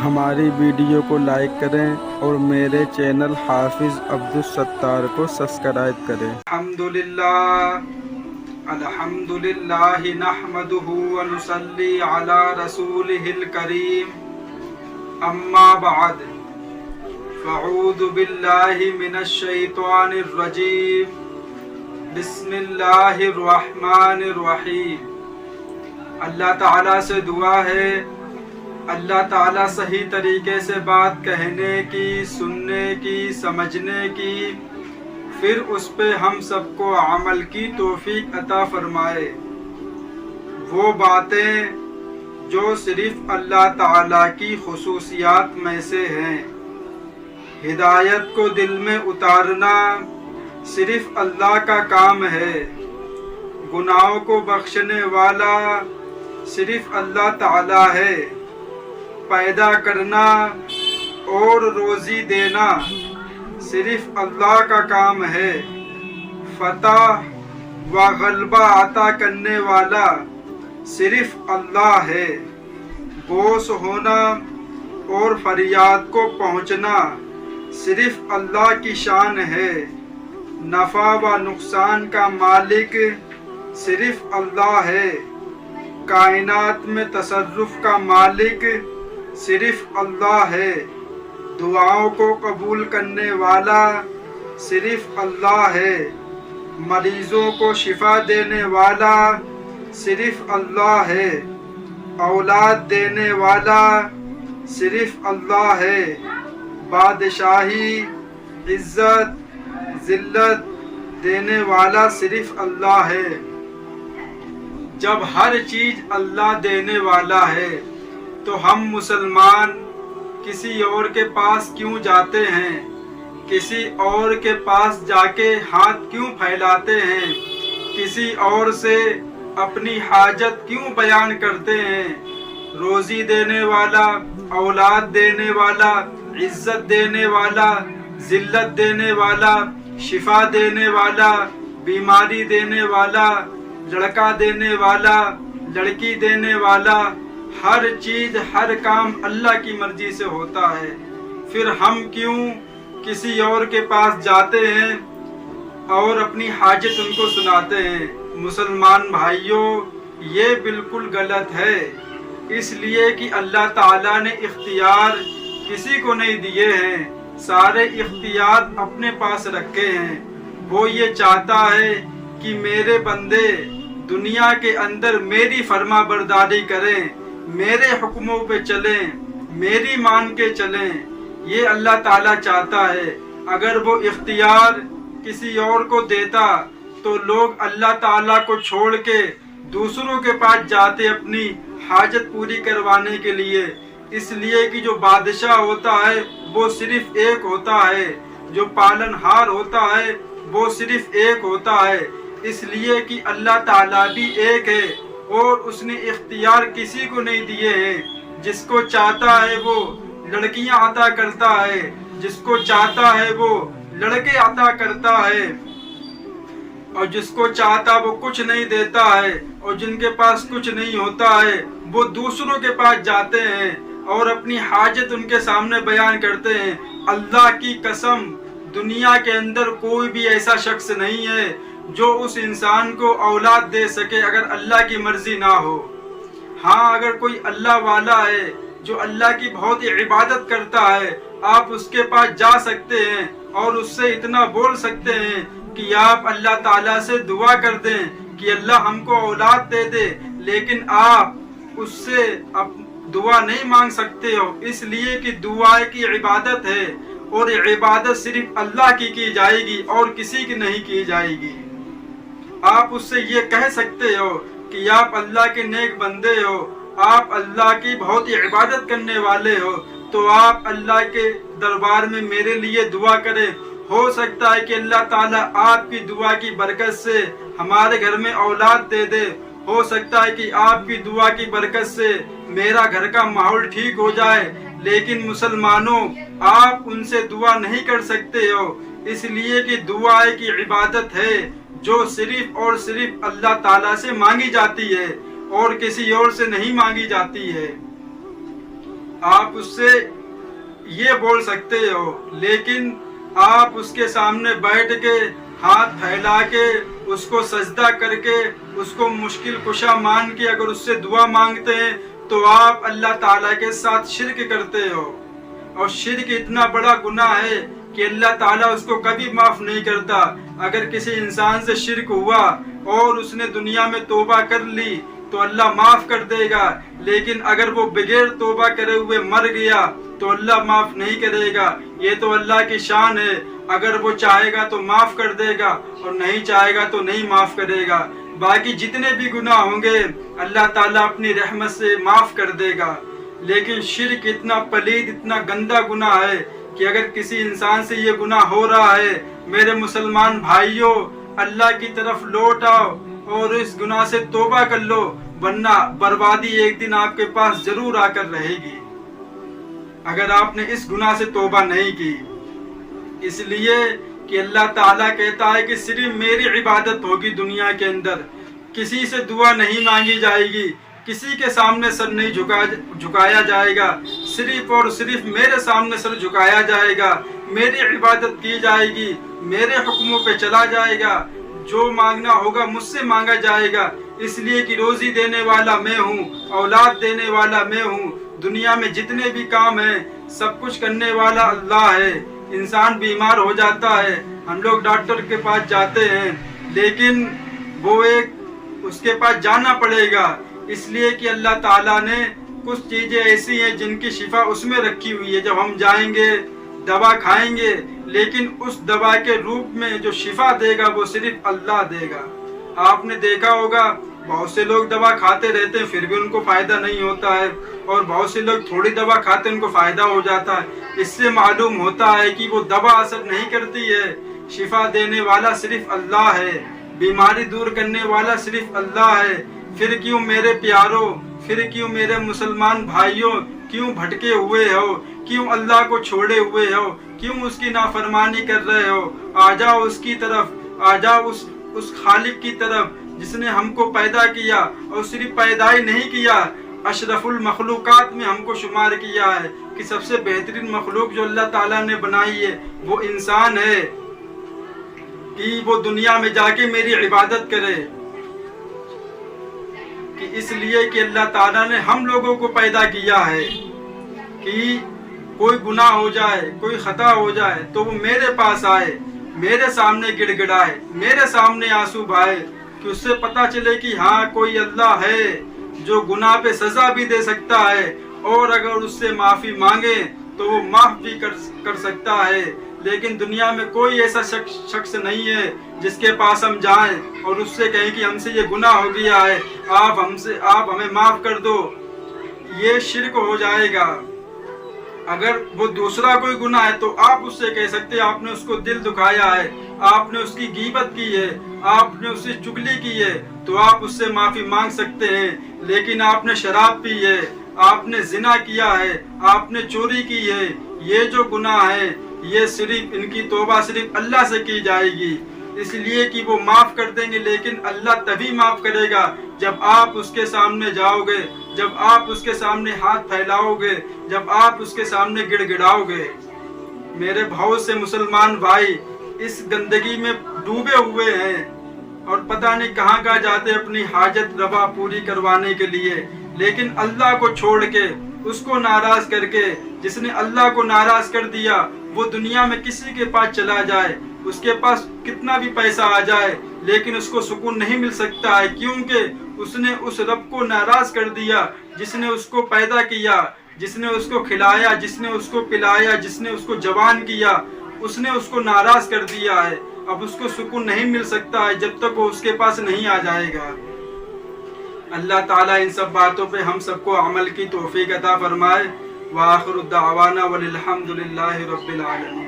ہماری ویڈیو کو لائک کریں اور میرے چینل حافظ عبدالستار کو سبسکرائب کریں۔ الحمدللہ نحمدہ ونصلی علی رسولہ الکریم، اما بعد فاعوذ باللہ من الشیطان الرجیم، بسم اللہ الرحمن الرحیم۔ اللہ تعالیٰ سے دعا ہے اللہ تعالیٰ صحیح طریقے سے بات کہنے کی، سننے کی، سمجھنے کی، پھر اس پہ ہم سب کو عمل کی توفیق عطا فرمائے۔ وہ باتیں جو صرف اللہ تعالیٰ کی خصوصیات میں سے ہیں، ہدایت کو دل میں اتارنا صرف اللہ کا کام ہے، گناہوں کو بخشنے والا صرف اللہ تعالیٰ ہے، پیدا کرنا اور روزی دینا صرف اللہ کا کام ہے، فتح و غلبہ عطا کرنے والا صرف اللہ ہے، بوس ہونا اور فریاد کو پہنچنا صرف اللہ کی شان ہے، نفع و نقصان کا مالک صرف اللہ ہے، کائنات میں تصرف کا مالک صرف اللہ ہے، دعاؤں کو قبول کرنے والا صرف اللہ ہے، مریضوں کو شفا دینے والا صرف اللہ ہے، اولاد دینے والا صرف اللہ ہے، بادشاہی، عزت، ذلت دینے والا صرف اللہ ہے۔ جب ہر چیز اللہ دینے والا ہے تو ہم مسلمان کسی اور کے پاس کیوں جاتے ہیں؟ کسی اور کے پاس جا کے ہاتھ کیوں پھیلاتے ہیں؟ کسی اور سے اپنی حاجت کیوں بیان کرتے ہیں؟ روزی دینے والا، اولاد دینے والا، عزت دینے والا، ذلت دینے والا، شفا دینے والا، بیماری دینے والا، لڑکا دینے والا، لڑکی دینے والا، ہر چیز، ہر کام اللہ کی مرضی سے ہوتا ہے، پھر ہم کیوں کسی اور کے پاس جاتے ہیں اور اپنی حاجت ان کو سناتے ہیں؟ مسلمان بھائیوں، یہ بالکل غلط ہے، اس لیے کہ اللہ تعالیٰ نے اختیار کسی کو نہیں دیے ہیں، سارے اختیار اپنے پاس رکھے ہیں۔ وہ یہ چاہتا ہے کہ میرے بندے دنیا کے اندر میری فرما برداری کریں، میرے حکموں پہ چلیں، میری مان کے چلیں، یہ اللہ تعالیٰ چاہتا ہے۔ اگر وہ اختیار کسی اور کو دیتا تو لوگ اللہ تعالیٰ کو چھوڑ کے دوسروں کے پاس جاتے اپنی حاجت پوری کروانے کے لیے، اس لیے کہ جو بادشاہ ہوتا ہے وہ صرف ایک ہوتا ہے، جو پالن ہار ہوتا ہے وہ صرف ایک ہوتا ہے، اس لیے کہ اللہ تعالیٰ بھی ایک ہے اور اس نے اختیار کسی کو نہیں دیے ہیں۔ جس کو چاہتا ہے وہ لڑکیاں عطا کرتا ہے، جس کو چاہتا ہے وہ لڑکے عطا کرتا ہے، اور جس کو چاہتا وہ کچھ نہیں دیتا ہے، اور جن کے پاس کچھ نہیں ہوتا ہے وہ دوسروں کے پاس جاتے ہیں اور اپنی حاجت ان کے سامنے بیان کرتے ہیں۔ اللہ کی قسم، دنیا کے اندر کوئی بھی ایسا شخص نہیں ہے جو اس انسان کو اولاد دے سکے اگر اللہ کی مرضی نہ ہو۔ ہاں، اگر کوئی اللہ والا ہے جو اللہ کی بہت عبادت کرتا ہے، آپ اس کے پاس جا سکتے ہیں اور اس سے اتنا بول سکتے ہیں کہ آپ اللہ تعالیٰ سے دعا کر دیں کہ اللہ ہم کو اولاد دے دے، لیکن آپ اس سے دعا نہیں مانگ سکتے ہو، اس لیے کہ دعا کی عبادت ہے اور عبادت صرف اللہ کی جائے گی اور کسی کی نہیں کی جائے گی۔ آپ اس سے یہ کہہ سکتے ہو کہ آپ اللہ کے نیک بندے ہو، آپ اللہ کی بہت عبادت کرنے والے ہو، تو آپ اللہ کے دربار میں میرے لیے دعا کریں، ہو سکتا ہے کہ اللہ تعالیٰ آپ کی دعا کی برکت سے ہمارے گھر میں اولاد دے دے، ہو سکتا ہے کہ آپ کی دعا کی برکت سے میرا گھر کا ماحول ٹھیک ہو جائے، لیکن مسلمانوں، آپ ان سے دعا نہیں کر سکتے ہو، اس لیے کہ دعا ایک عبادت ہے جو صرف اور صرف اللہ تعالیٰ سے مانگی جاتی ہے اور کسی اور سے نہیں مانگی جاتی ہے۔ آپ اس سے یہ بول سکتے ہو، لیکن آپ اس کے سامنے بیٹھ کے ہاتھ پھیلا کے اس کو سجدہ کر کے اس کو مشکل کشا مان کے اگر اس سے دعا مانگتے ہیں تو آپ اللہ تعالیٰ کے ساتھ شرک کرتے ہو، اور شرک اتنا بڑا گناہ ہے کہ اللہ تعالیٰ اس کو کبھی معاف نہیں کرتا۔ اگر کسی انسان سے شرک ہوا اور اس نے دنیا میں توبہ کر لی تو اللہ معاف کر دے گا، لیکن اگر وہ بغیر توبہ کرے ہوئے مر گیا تو اللہ معاف نہیں کرے گا۔ یہ تو اللہ کی شان ہے، اگر وہ چاہے گا تو معاف کر دے گا اور نہیں چاہے گا تو نہیں معاف کرے گا۔ باقی جتنے بھی گناہ ہوں گے اللہ تعالیٰ اپنی رحمت سے معاف کر دے گا، لیکن شرک اتنا پلید اتنا گندا گناہ ہے کہ اگر کسی انسان سے یہ گناہ ہو رہا ہے، میرے مسلمان بھائیوں، اللہ کی طرف لوٹ آؤ اور اس گناہ سے توبہ کر لو، ورنہ بربادی ایک دن آپ کے پاس ضرور آ کر رہے گی اگر آپ نے اس گناہ سے توبہ نہیں کی۔ اس لیے کہ اللہ تعالیٰ کہتا ہے کہ صرف میری عبادت ہوگی دنیا کے اندر، کسی سے دعا نہیں مانگی جائے گی، کسی کے سامنے سر نہیں جھکایا جائے گا، صرف اور صرف میرے سامنے سر جھکایا جائے گا، میری عبادت کی جائے گی، میرے حکموں پہ چلا جائے گا، جو مانگنا ہوگا مجھ سے مانگا جائے گا، اس لیے کہ روزی دینے والا میں ہوں، اولاد دینے والا میں ہوں، دنیا میں جتنے بھی کام ہیں سب کچھ کرنے والا اللہ ہے۔ انسان بیمار ہو جاتا ہے، ہم لوگ ڈاکٹر کے پاس جاتے ہیں، لیکن وہ اس کے پاس جانا پڑے گا، اس لیے کہ اللہ تعالیٰ نے کچھ چیزیں ایسی ہیں جن کی شفا اس میں رکھی ہوئی ہے۔ جب ہم جائیں گے دوا کھائیں گے، لیکن اس دوا کے روپ میں جو شفا دے گا وہ صرف اللہ دے گا۔ آپ نے دیکھا ہوگا بہت سے لوگ دوا کھاتے رہتے ہیں پھر بھی ان کو فائدہ نہیں ہوتا ہے، اور بہت سے لوگ تھوڑی دوا کھاتے ہیں ان کو فائدہ ہو جاتا ہے۔ اس سے معلوم ہوتا ہے کہ وہ دوا اثر نہیں کرتی ہے، شفا دینے والا صرف اللہ ہے، بیماری دور کرنے والا صرف اللہ ہے۔ پھر کیوں میرے پیاروں، پھر کیوں میرے مسلمان بھائیوں، کیوں بھٹکے ہوئے ہو، کیوں اللہ کو چھوڑے ہوئے ہو، کیوں اس کی نافرمانی کر رہے ہو؟ آ جاؤ اس کی طرف، آ جاؤ اس خالق کی طرف جس نے ہم کو پیدا کیا، اور صرف پیدا ہی نہیں کیا، اشرف المخلوقات میں ہم کو شمار کیا ہے کہ سب سے بہترین مخلوق جو اللہ تعالیٰ نے بنائی ہے وہ انسان ہے، کہ وہ دنیا میں جا کے میری عبادت کرے، کہ اس لیے کہ اللہ تعالیٰ نے ہم لوگوں کو پیدا کیا ہے کہ کوئی گناہ ہو جائے، کوئی خطا ہو جائے تو وہ میرے پاس آئے، میرے سامنے گڑ گڑائے، میرے سامنے آنسو بہائے، کہ اس سے پتا چلے کہ ہاں کوئی اللہ ہے جو گناہ پہ سزا بھی دے سکتا ہے، اور اگر اس سے معافی مانگے تو وہ معاف بھی کر سکتا ہے۔ لیکن دنیا میں کوئی ایسا شخص نہیں ہے جس کے پاس ہم جائیں اور اس سے کہیں کہ ہم سے یہ گناہ ہو گیا ہے، آپ ہمیں معاف کر دو، یہ شرک ہو جائے گا۔ اگر وہ دوسرا کوئی گناہ ہے تو آپ اس سے کہہ سکتے ہیں آپ نے اس کو دل دکھایا ہے، آپ نے اس کی غیبت کی ہے، آپ نے اس سے چغلی کی ہے تو آپ اس سے معافی مانگ سکتے ہیں۔ لیکن آپ نے شراب پی ہے، آپ نے زنا کیا ہے، آپ نے چوری کی ہے، یہ جو گناہ ہے یہ صرف ان کی توبہ صرف اللہ سے کی جائے گی، اس لیے کہ وہ معاف کر دیں گے، لیکن اللہ تبھی معاف کرے گا جب آپ اس کے سامنے جاؤ گے، جب آپ اس کے سامنے ہاتھ پھیلاؤ گے، جب آپ اس کے سامنے گڑ گڑاؤ گے۔ میرے بہت سے مسلمان بھائی اس گندگی میں ڈوبے ہوئے ہیں اور پتہ نہیں کہاں کہاں جاتے اپنی حاجت روا پوری کروانے کے لیے، لیکن اللہ کو چھوڑ کے، اس کو ناراض کر کے، جس نے اللہ کو ناراض کر دیا وہ دنیا میں کسی کے پاس چلا جائے، اس کے پاس کتنا بھی پیسہ آ جائے لیکن اس کو سکون نہیں مل سکتا ہے، کیونکہ اس نے اس رب کو ناراض کر دیا جس نے اس کو پیدا کیا، جس نے اس کو کھلایا، جس نے اس کو پلایا، جس نے اس کو جوان کیا، اس نے اس کو ناراض کر دیا ہے۔ اب اس کو سکون نہیں مل سکتا ہے جب تک وہ اس کے پاس نہیں آ جائے گا۔ اللہ تعالیٰ ان سب باتوں پہ ہم سب کو عمل کی توفیق عطا فرمائے۔ وآخر الدعوانا والحمد للہ رب العالمین۔